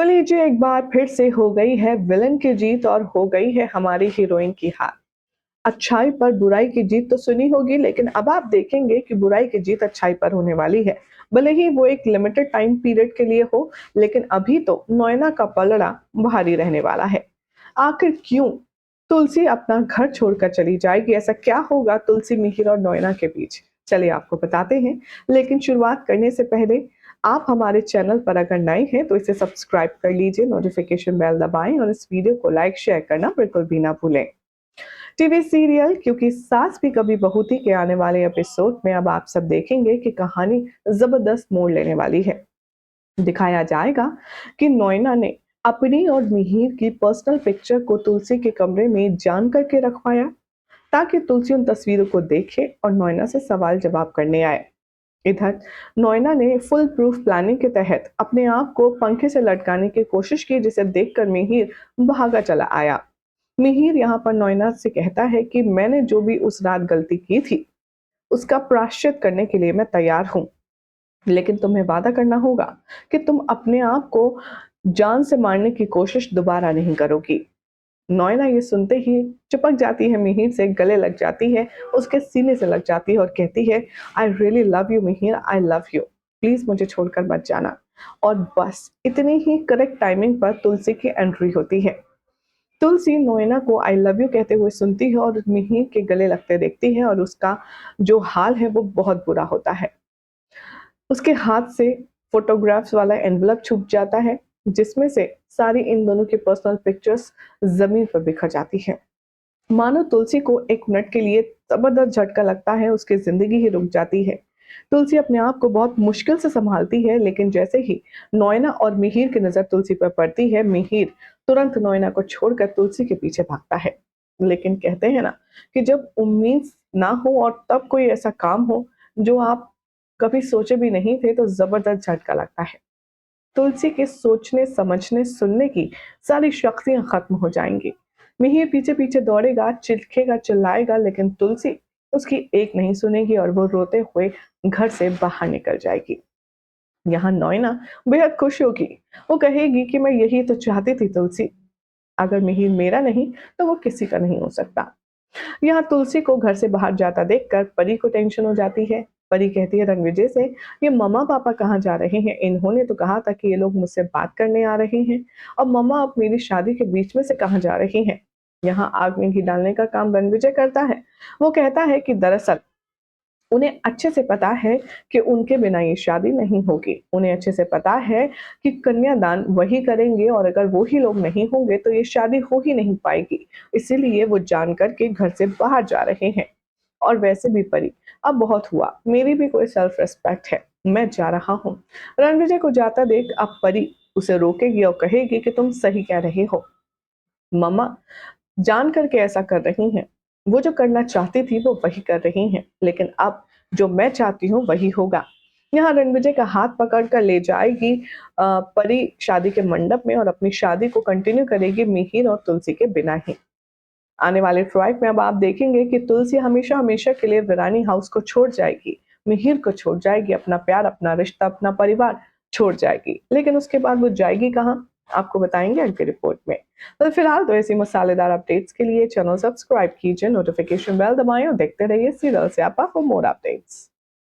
तो लीजिए एक बार फिर से हो गई है विलन की जीत और हो गई है हमारी हीरोइन की हार। अच्छाई पर बुराई की जीत तो सुनी होगी, लेकिन अब आप देखेंगे कि बुराई की जीत अच्छाई पर होने वाली है। भले ही वो एक लिमिटेड टाइम पीरियड के लिए हो, लेकिन अभी तो नोएना का पलड़ा भारी रहने वाला है। आखिर क्यों तुलसी अपना घर छोड़कर चली जाएगी? ऐसा क्या होगा तुलसी, मिहिर और नोएना के बीच? चलिए आपको बताते हैं। लेकिन शुरुआत करने से पहले आप हमारे चैनल पर अगर नए हैं तो इसे सब्सक्राइब कर लीजिए, नोटिफिकेशन बेल दबाएं और इस वीडियो को लाइक शेयर करना बिल्कुल भी ना भूलें। टीवी सीरियल क्योंकि सास भी कभी बहू थी के आने वाले एपिसोड में अब आप सब देखेंगे कि कहानी जबरदस्त मोड़ लेने वाली है। दिखाया जाएगा कि नोएना ने अपनी और मिहिर की पर्सनल पिक्चर को तुलसी के कमरे में जान करके रखवाया, ताकि तुलसी उन तस्वीरों को देखे और नोएना से सवाल जवाब करने आए। इधर नोएना ने फुल प्रूफ प्लानिंग के तहत अपने आप को पंखे से लटकाने की कोशिश की, जिसे देखकर मिहिर भागा चला आया। मिहिर यहाँ पर नोएना से कहता है कि मैंने जो भी उस रात गलती की थी उसका प्रायश्चित करने के लिए मैं तैयार हूँ, लेकिन तुम्हें वादा करना होगा कि तुम अपने आप को जान से मारने की कोशिश दोबारा नहीं करोगी। नोएना ये सुनते ही चिपक जाती है मिहिर से, गले लग जाती है, उसके सीने से लग जाती है और कहती है, I really love you Mihir, I love you, please मुझे छोड़कर मत जाना। और बस इतनी ही करेक्ट टाइमिंग पर तुलसी की एंट्री होती है। तुलसी नोएना को आई लव यू कहते हुए सुनती है और मिहिर के गले लगते देखती है और उसका जो हाल है वो बहुत बुरा होता है। उसके हाथ से फोटोग्राफ्स वाला एनवलप छूट जाता है, जिसमें से सारी इन दोनों की पर्सनल पिक्चर्स जमीन पर बिखर जाती है। मानो तुलसी को एक मिनट के लिए जबरदस्त झटका लगता है, उसकी जिंदगी ही रुक जाती है। तुलसी अपने आप को बहुत मुश्किल से संभालती है, लेकिन जैसे ही नोएना और मिहिर की नजर तुलसी पर पड़ती है, मिहिर तुरंत नोएना को छोड़कर तुलसी के पीछे भागता है। लेकिन कहते हैं ना कि जब उम्मीद ना हो और तब कोई ऐसा काम हो जो आप कभी सोचे भी नहीं थे, तो जबरदस्त झटका लगता है। तुलसी के सोचने, समझने, सुनने की सारी शक्तियां खत्म हो जाएंगी। मिहिर पीछे पीछे दौड़ेगा, चिल्खेगा, चिल्लाएगा, लेकिन तुलसी उसकी एक नहीं सुनेगी और वो रोते हुए घर से बाहर निकल जाएगी। यहाँ नोएना बेहद खुश होगी। वो कहेगी कि मैं यही तो चाहती थी तुलसी, अगर मिहिर मेरा नहीं तो वो किसी का नहीं हो सकता। यहाँ तुलसी को घर से बाहर जाता देखकर परी को टेंशन हो जाती है। परी कहती है रणविजय से, ये मम्मा पापा कहाँ जा रहे हैं? इन्होंने तो कहा था कि ये लोग मुझसे बात करने आ रहे हैं, और मम्मा अब मेरी शादी के बीच में से कहाँ जा रही हैं? यहाँ आग में घी डालने का काम रणविजय करता है। वो कहता है कि दरअसल उन्हें अच्छे से पता है कि उनके बिना ये शादी नहीं होगी। उन्हें अच्छे से पता है कि कन्यादान वही करेंगे और अगर वो ही लोग नहीं होंगे तो ये शादी हो ही नहीं पाएगी। इसीलिए वो जान कर के घर से बाहर जा रहे हैं। और वैसे भी परी, अब बहुत हुआ, मेरी भी कोई सेल्फ रिस्पेक्ट है, मैं जा रहा हूँ। रणविजय को जाता देख अब परी उसे रोकेगी और कहेगी कि तुम सही कह रहे हो, मम्मा जान करके ऐसा कर रही हैं। वो जो करना चाहती थी वो वही कर रही हैं, लेकिन अब जो मैं चाहती हूँ वही होगा। यहाँ रणविजय का हाथ पकड़ कर ले जाएगी परी शादी के मंडप में और अपनी शादी को कंटिन्यू करेगी मिहिर और तुलसी के बिना ही। आने वाले ट्रैक में अब आप देखेंगे कि तुलसी हमेशा हमेशा के लिए वीरानी हाउस को छोड़ जाएगी, मिहिर को छोड़ जाएगी, अपना प्यार, अपना रिश्ता, अपना परिवार छोड़ जाएगी। लेकिन उसके बाद वो जाएगी कहाँ, आपको बताएंगे अगली रिपोर्ट में। तो फिलहाल तो ऐसी मसालेदार अपडेट्स के लिए चैनल सब्सक्राइब कीजिए, नोटिफिकेशन बेल दबाएं और देखते रहिए सीरियल स्यापा फॉर मोर अपडेट्स।